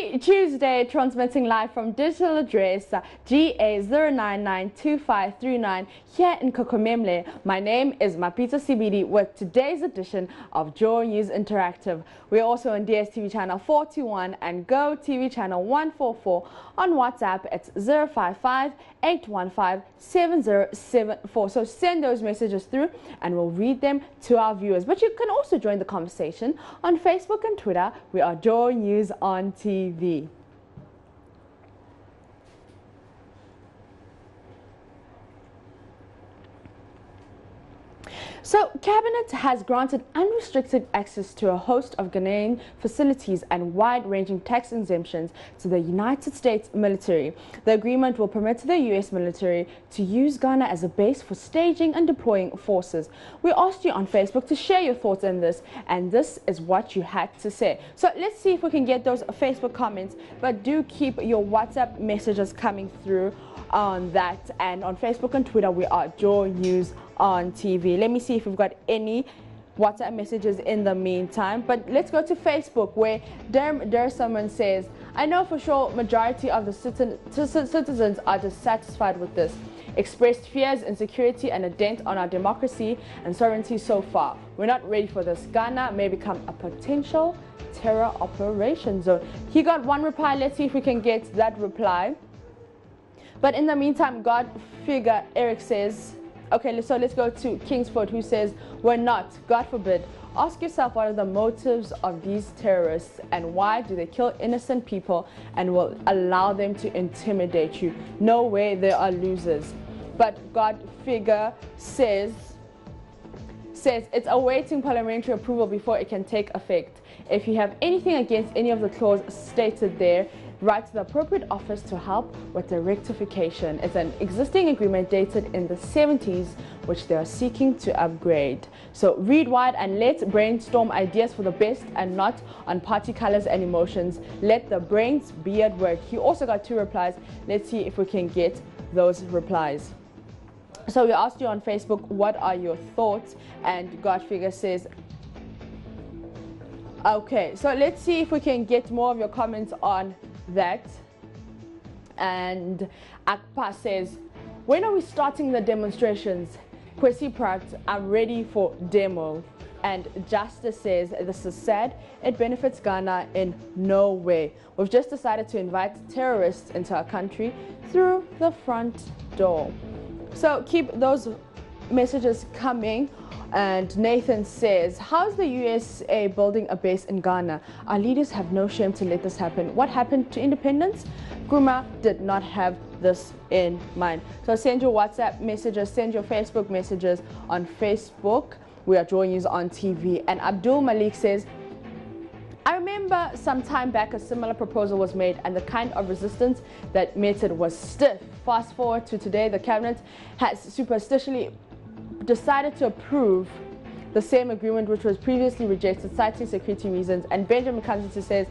Happy Tuesday, transmitting live from digital address GA0992539 here in Kokomemle. My name is Mapito CBD with today's edition of Joy News Interactive. We're also on DSTV channel 41 and Go TV channel 144. On WhatsApp, it's 055-815-7074. So send those messages through and we'll read them to our viewers. But you can also join the conversation on Facebook and Twitter. We are Joy News on TV. So, Cabinet has granted unrestricted access to a host of Ghanaian facilities and wide-ranging tax exemptions to the United States military. The agreement will permit the U.S. military to use Ghana as a base for staging and deploying forces. We asked you on Facebook to share your thoughts on this, and this is what you had to say. So, let's see if we can get those Facebook comments, but do keep your WhatsApp messages coming through on that. And on Facebook and Twitter, we are Joy News on TV. Let me see if we've got any WhatsApp messages in the meantime, but let's go to Facebook, where there someone says, I know for sure majority of the citizens are dissatisfied with this. Expressed fears, insecurity and a dent on our democracy and sovereignty so far. We're not ready for this. Ghana may become a potential terror operation zone. He got one reply. Let's see if we can get that reply. But in the meantime, God Figure Eric says, okay, so let's go to Kingsford, who says, we're not, God forbid. Ask yourself, what are the motives of these terrorists and why do they kill innocent people and will allow them to intimidate you? No way, they are losers. But God Figure says it's awaiting parliamentary approval before it can take effect. If you have anything against any of the clause stated there, write to the appropriate office to help with the rectification. It's an existing agreement dated in the 70s, which they are seeking to upgrade. So read wide and let's brainstorm ideas for the best and not on party colors and emotions. Let the brains be at work. He also got two replies. Let's see if we can get those replies. So we asked you on Facebook, what are your thoughts? And Godfigure says, okay, so let's see if we can get more of your comments on that. And Akpa says, when are we starting the demonstrations? Kwesi Pratt, I'm ready for demo. And Justice says, this is sad. It benefits Ghana in no way. We've just decided to invite terrorists into our country through the front door. So keep those messages coming. And Nathan says, how's the USA building a base in Ghana? Our leaders have no shame to let this happen. What happened to independence? Gruma did not have this in mind. So send your WhatsApp messages, send your Facebook messages on Facebook. We are Joy News on TV. And Abdul Malik says, I remember some time back a similar proposal was made and the kind of resistance that met it was stiff. Fast forward to today, the cabinet has superstitiously decided to approve the same agreement which was previously rejected, citing security reasons. And Benjamin comes in to says,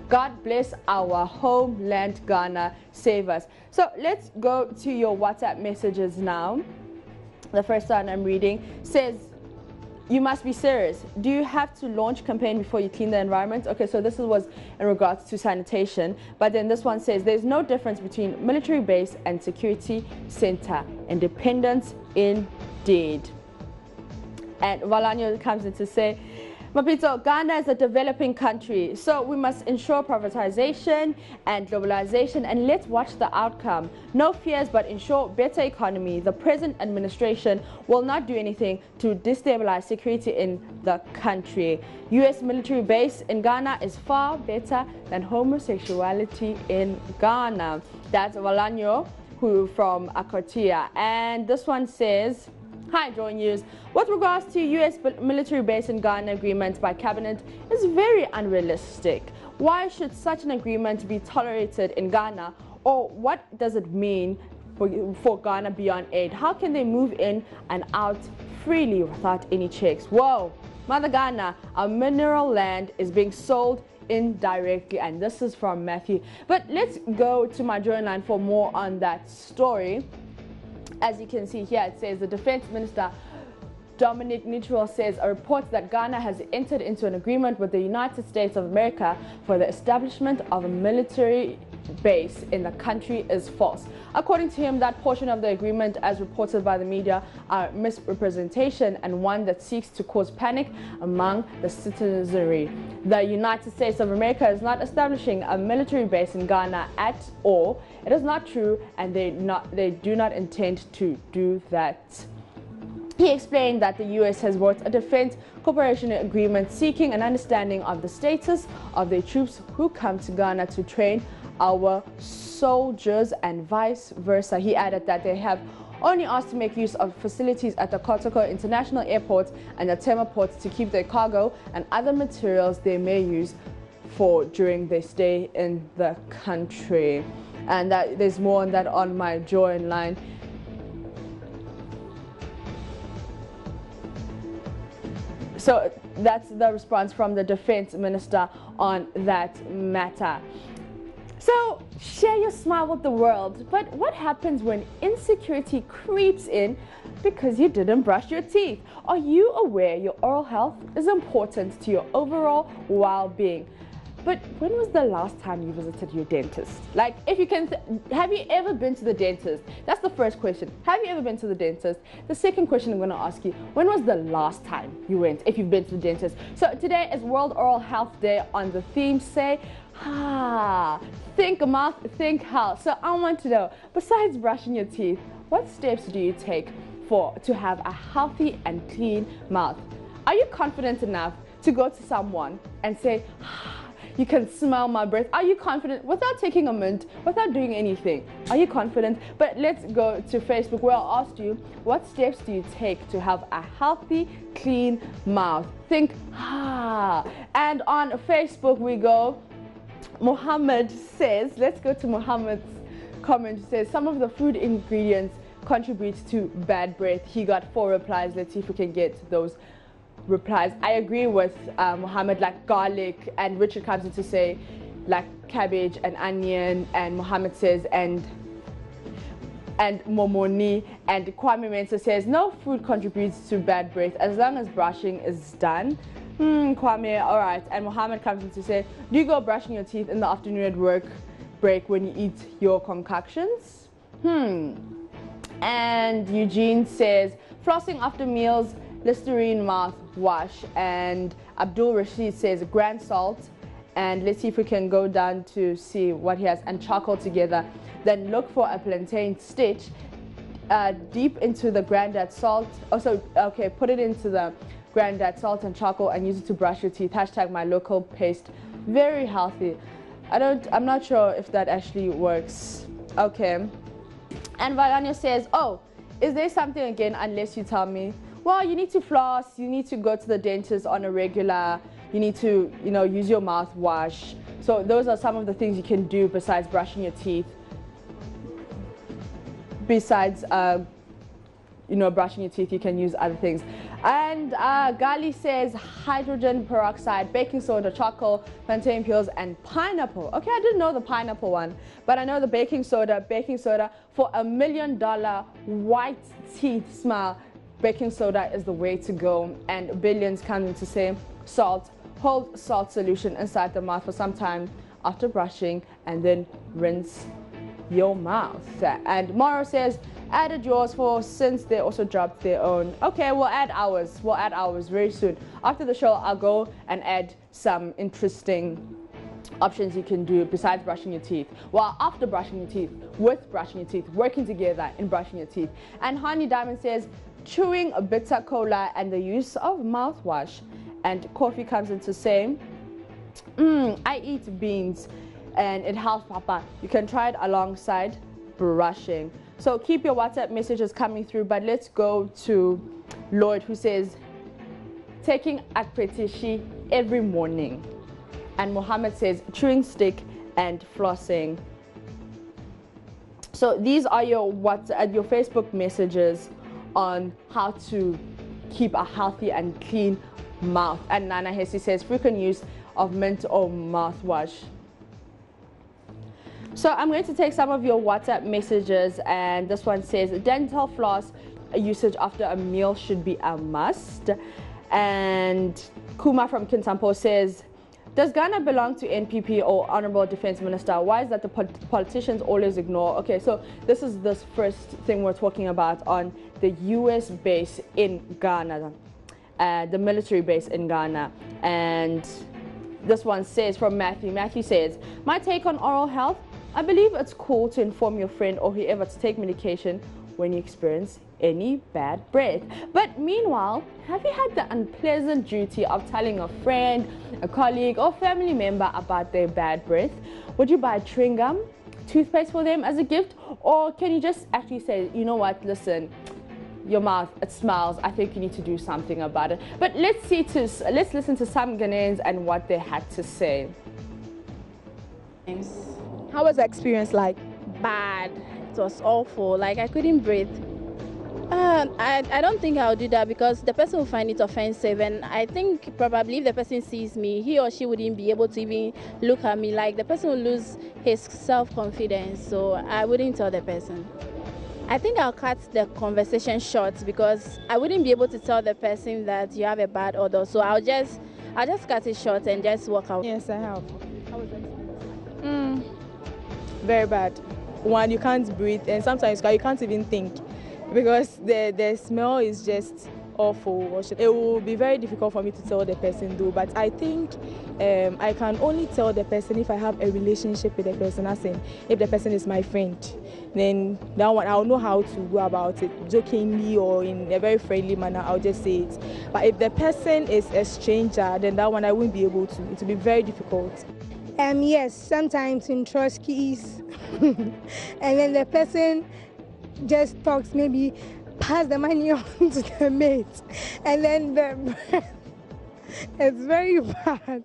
God bless our homeland, Ghana, save us. So let's go to your WhatsApp messages now. The first one I'm reading says, you must be serious. Do you have to launch campaign before you clean the environment? Okay, so this was in regards to sanitation. But then this one says there's no difference between military base and security center. Independence indeed. And Valanyo comes in to say, Mapito, Ghana is a developing country, so we must ensure privatization and globalization, and let's watch the outcome. No fears, but ensure better economy. The present administration will not do anything to destabilize security in the country. U.S. military base in Ghana is far better than homosexuality in Ghana. That's Valanyo, who from Akotia. And this one says, hi, Joy News. With regards to U.S. military base in Ghana agreement by cabinet is very unrealistic. Why should such an agreement be tolerated in Ghana? Or what does it mean for Ghana beyond aid? How can they move in and out freely without any checks? Whoa, Mother Ghana, our mineral land is being sold indirectly. And this is from Matthew. But let's go to my journal line for more on that story. As you can see here, it says the defense minister Dominic Neutral says a report that Ghana has entered into an agreement with the United States of America for the establishment of a military base in the country is false. According to him, that portion of the agreement, as reported by the media, are misrepresentation and one that seeks to cause panic among the citizenry. The United States of America is not establishing a military base in Ghana at all. It is not true, and they do not intend to do that. He explained that the U.S. has brought a defense cooperation agreement seeking an understanding of the status of the troops who come to Ghana to train our soldiers and vice versa. He added that they have only asked to make use of facilities at the Kotoko International Airport and the Tema Port to keep their cargo and other materials they may use for during their stay in the country. And there's more on that on my join line. So that's the response from the defense minister on that matter. So share your smile with the world, but what happens when insecurity creeps in because you didn't brush your teeth? Are you aware your oral health is important to your overall well-being? But when was the last time you visited your dentist? Like, if you can, have you ever been to the dentist? That's the first question. Have you ever been to the dentist? The second question I'm going to ask you, when was the last time you went, if you've been to the dentist? So today is World Oral Health Day. On the theme, say, think mouth, think health. So I want to know, besides brushing your teeth, what steps do you take to have a healthy and clean mouth? Are you confident enough to go to someone and say, you can smell my breath? Are you confident without taking a mint, without doing anything? Are you confident? But let's go to Facebook, where I asked you, what steps do you take to have a healthy, clean mouth? Think, And on Facebook we go, Muhammad says, let's go to Muhammad's comment. Says some of the food ingredients contribute to bad breath. He got 4 replies. Let's see if we can get those replies. I agree with Muhammad, like garlic, and Richard comes in to say like cabbage and onion, and Muhammad says and momoni, and Kwame Mensah says no food contributes to bad breath as long as brushing is done. Kwame, all right. And Muhammad comes in to say, do you go brushing your teeth in the afternoon at work break when you eat your concoctions? And Eugene says flossing after meals, Listerine mouthwash. And Abdul Rashid says grand salt. And let's see if we can go down to see what he has, and charcoal together. Then look for a plantain stitch deep into the granddad salt. Also, okay, put it into the granddad salt and charcoal and use it to brush your teeth. Hashtag my local paste. Very healthy. I'm not sure if that actually works. Okay. And Valanya says, oh, is there something again unless you tell me? Well, you need to floss, you need to go to the dentist on a regular, you need to, use your mouthwash. So those are some of the things you can do besides brushing your teeth. Besides, brushing your teeth, you can use other things. And Gali says hydrogen peroxide, baking soda, charcoal, plantain peels, and pineapple. Okay, I didn't know the pineapple one, but I know the baking soda for $1 million white teeth smile. Baking soda is the way to go. And Billions come in to say salt, hold salt solution inside the mouth for some time after brushing and then rinse your mouth. And Mara says added yours since they also dropped their own. Okay, we'll add ours very soon. After the show, I'll go and add some interesting options you can do besides brushing your teeth. Well, after brushing your teeth, with brushing your teeth, working together in brushing your teeth. And Honey Diamond says chewing a bitter cola and the use of mouthwash. And Coffee comes in to say, I eat beans and it helps, Papa. You can try it alongside brushing. So keep your WhatsApp messages coming through, but let's go to Lloyd, who says taking akpetishi every morning. And Mohammed says chewing stick and flossing. So these are your Facebook messages on how to keep a healthy and clean mouth. And Nana Hesi says frequent use of mint or mouthwash. So I'm going to take some of your WhatsApp messages, and this one says dental floss usage after a meal should be a must. And Kuma from Kintampo says, does Ghana belong to NPP or Honorable Defense Minister? Why is that the politicians always ignore? Okay, so this is the first thing we're talking about on the US base in Ghana, the military base in Ghana. And this one says from Matthew. Matthew says, my take on oral health, I believe it's cool to inform your friend or whoever to take medication when you experience any bad breath. But meanwhile, have you had the unpleasant duty of telling a friend, a colleague or family member about their bad breath? Would you buy chewing gum, toothpaste for them as a gift? Or can you just actually say, you know what, listen, your mouth, it smells, I think you need to do something about it. But let's listen to some Ghanaians and what they had to say. How was the experience like? Bad. It was awful. Like, I couldn't breathe. I don't think I'll do that because the person will find it offensive, and I think probably if the person sees me, he or she wouldn't be able to even look at me. Like, the person will lose his self-confidence, so I wouldn't tell the person. I think I'll cut the conversation short because I wouldn't be able to tell the person that you have a bad odor, so I'll just cut it short and just walk out. Yes, I have. How was the experience? Very bad. One, you can't breathe, and sometimes you can't even think because the smell is just awful. It will be very difficult for me to tell the person though, but I think I can only tell the person if I have a relationship with the person, as in if the person is my friend, then that one I'll know how to go about it, jokingly or in a very friendly manner, I'll just say it. But if the person is a stranger, then that one I won't be able to. It will be very difficult. Yes, sometimes in Trotsky's and then the person just talks, maybe pass the money on to the mate, and then it's very bad.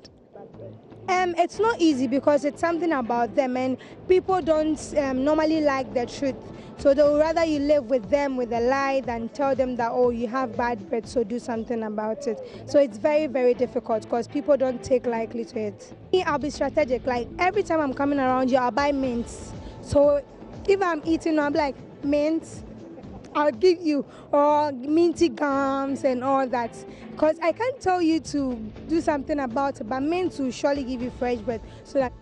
It's not easy because it's something about them, and people don't normally like the truth. So they would rather you live with them with a lie than tell them that, oh, you have bad breath, so do something about it. So it's very, very difficult because people don't take lightly to it. I'll be strategic. Like every time I'm coming around you, I'll buy mints. So if I'm eating, I'm like, mints, I'll give you, or minty gums and all that. Because I can't tell you to do something about it, but mints will surely give you fresh breath. So that.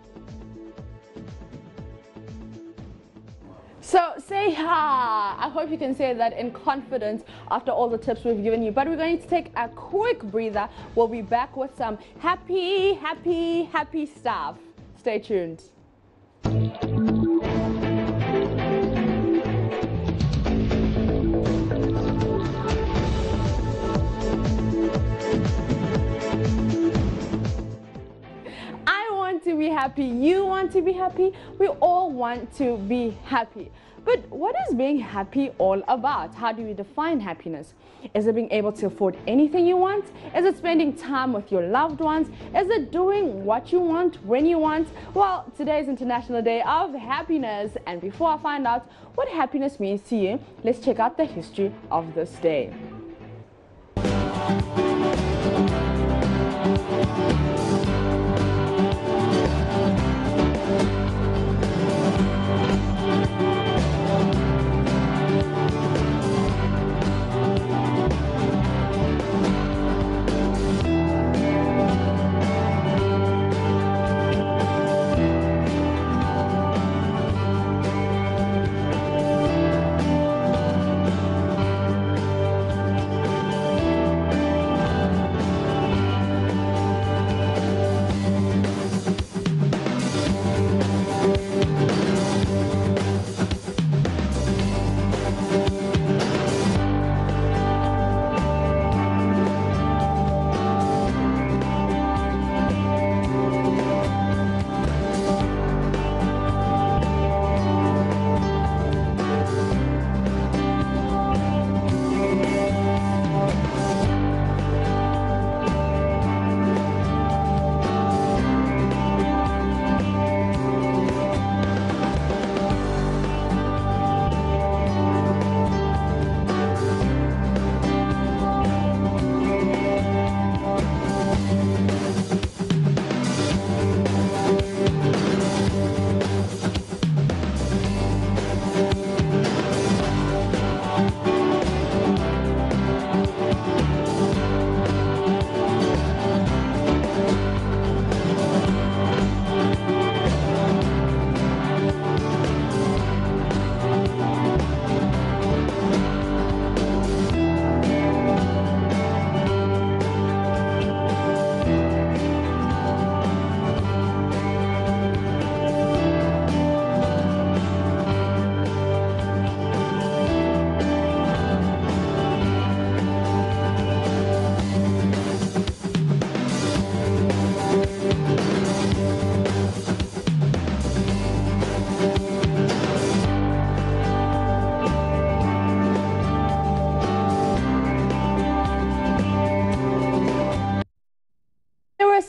So say ha! I hope you can say that in confidence after all the tips we've given you. But we're going to take a quick breather. We'll be back with some happy stuff. Stay tuned. To be happy, you want to be happy, we all want to be happy. But what is being happy all about? How do we define happiness? Is it being able to afford anything you want? Is it spending time with your loved ones? Is it doing what you want when you want? Well, today is International Day of Happiness, and before I find out what happiness means to you, let's check out the history of this day.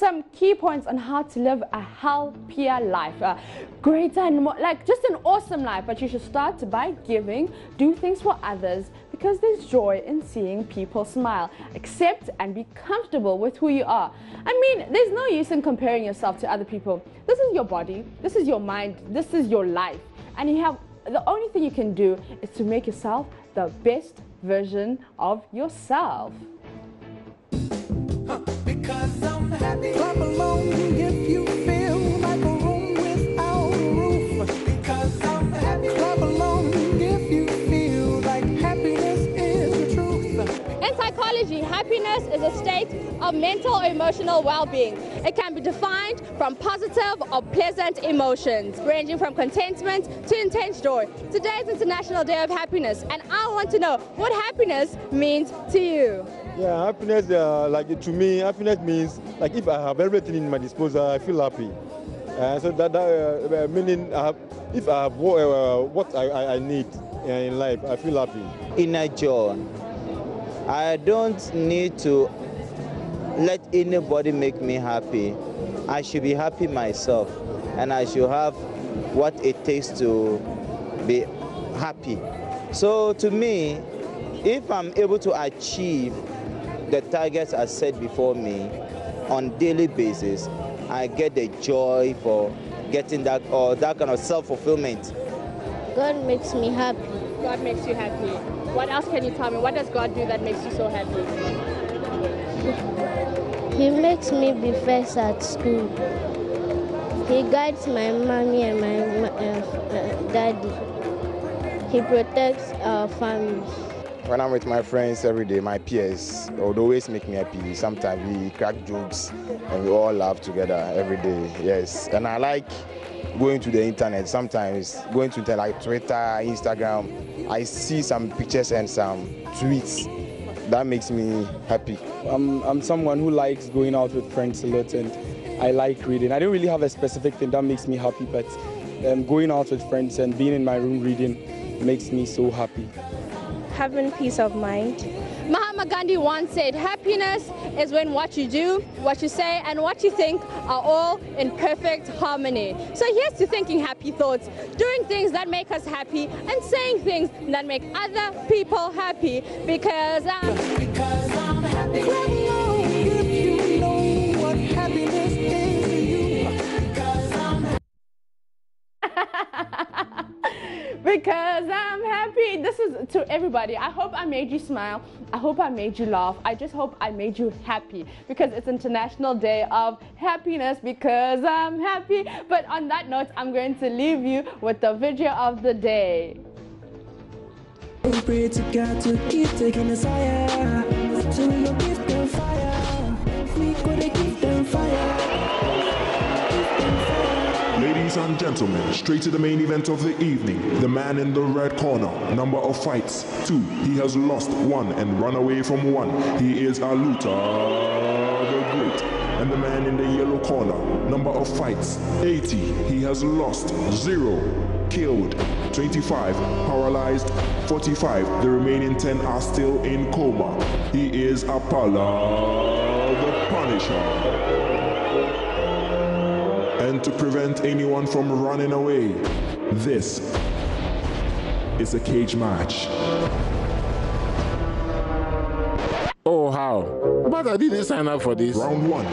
some key points on how to live a healthier life, a greater and more, like just an awesome life. But you should start by giving, do things for others, because there's joy in seeing people smile. Accept and be comfortable with who you are. I mean, there's no use in comparing yourself to other people. This is your body, this is your mind, this is your life. And the only thing you can do is to make yourself the best version of yourself. Because I'm happy. Clap along if you feel like a room without a roof. Because I'm happy. Clap along if you feel like happiness is the truth. In psychology, happiness is a state of mental or emotional well-being. It can be defined from positive or pleasant emotions, ranging from contentment to intense joy. Today is International Day of Happiness, and I want to know what happiness means to you. Yeah, happiness, to me, happiness means like if I have everything in my disposal, I feel happy. So that meaning if I have what I need in life, I feel happy. Inner joy. I don't need to let anybody make me happy. I should be happy myself, and I should have what it takes to be happy. So to me, if I'm able to achieve the targets I set before me on daily basis, I get the joy for getting that, or that kind of self-fulfillment. God makes me happy. God makes you happy. What else can you tell me? What does God do that makes you so happy? He makes me be first at school. He guides my mommy and my daddy. He protects our family. When I'm with my friends every day, my peers, it would always make me happy. Sometimes we crack jokes and we all laugh together every day, yes. And I like going to the internet, sometimes going to like Twitter, Instagram. I see some pictures and some tweets. That makes me happy. I'm someone who likes going out with friends a lot, and I like reading. I don't really have a specific thing that makes me happy, but going out with friends and being in my room reading makes me so happy. Having peace of mind. Mahatma Gandhi once said, happiness is when what you do, what you say, and what you think are all in perfect harmony. So here's to thinking happy thoughts, doing things that make us happy, and saying things that make other people happy, because I'm happy. Clap along if you know what happiness is to you. Because I'm happy. Because I'm happy. This is to everybody. I hope I made you smile. I hope I made you laugh. I just hope I made you happy, because it's International Day of Happiness, because I'm happy. But on that note, I'm going to leave you with the video of the day. Pray to God to keep taking us higher. So we gon' give them fire. We gonna give them fire. Ladies and gentlemen, straight to the main event of the evening. The man in the red corner, number of fights 2. He has lost 1 and run away from 1. He is Aluta the Great. And the man in the yellow corner, number of fights 80. He has lost 0, killed 25, paralyzed 45. The remaining 10 are still in coma. He is Apala the Punisher. And to prevent anyone from running away, this is a cage match. Oh, how? But I didn't sign up for this. Round 1.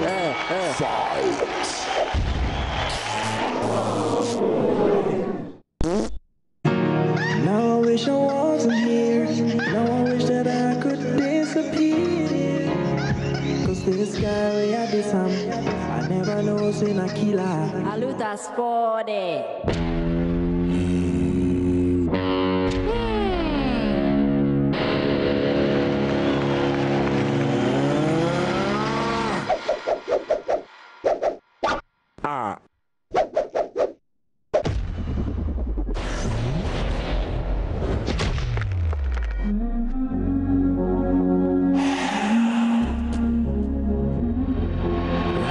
Fight. Now I wish I wasn't here. Now I wish that I could disappear. Cause this guy way I did some, I never know sin a killer. Aluta Sport.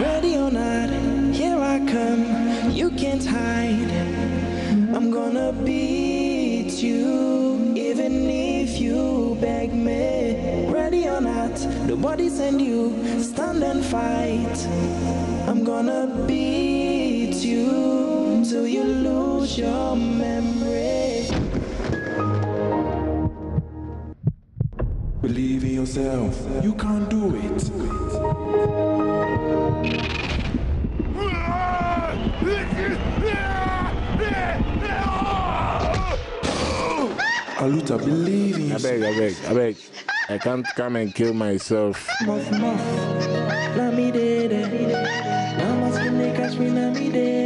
Ready or not, here I come. You can't hide. I'm gonna beat you, even if you beg me. Ready or not, the Nobody send you, stand and fight. I'm gonna beat you till you lose your memory. Believe in yourself. You can't do it. Aluta, believe in yourself. I beg. I can't come and kill myself. Muff, muff. Na mi dede. Na mas me catch me, na mi dede.